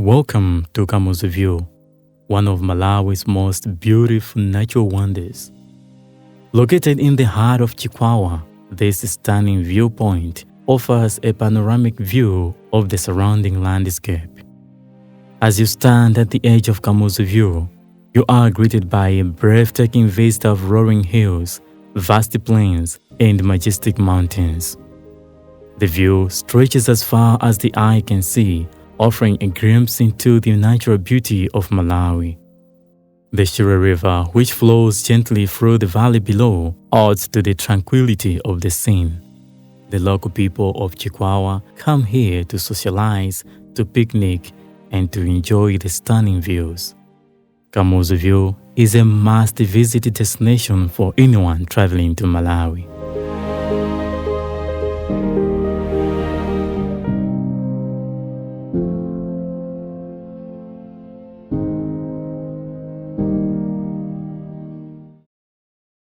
Welcome to Kamuzu View, one of Malawi's most beautiful natural wonders. Located in the heart of Khaula, this stunning viewpoint offers a panoramic view of the surrounding landscape. As you stand at the edge of Kamuzu View, you are greeted by a breathtaking vista of rolling hills, vast plains, and majestic mountains. The view stretches as far as the eye can see, offering a glimpse into the natural beauty of Malawi. The Shire River, which flows gently through the valley below, adds to the tranquility of the scene. The local people of Khaula come here to socialize, to picnic, and to enjoy the stunning views. Kamuzu View is a must-visit destination for anyone traveling to Malawi.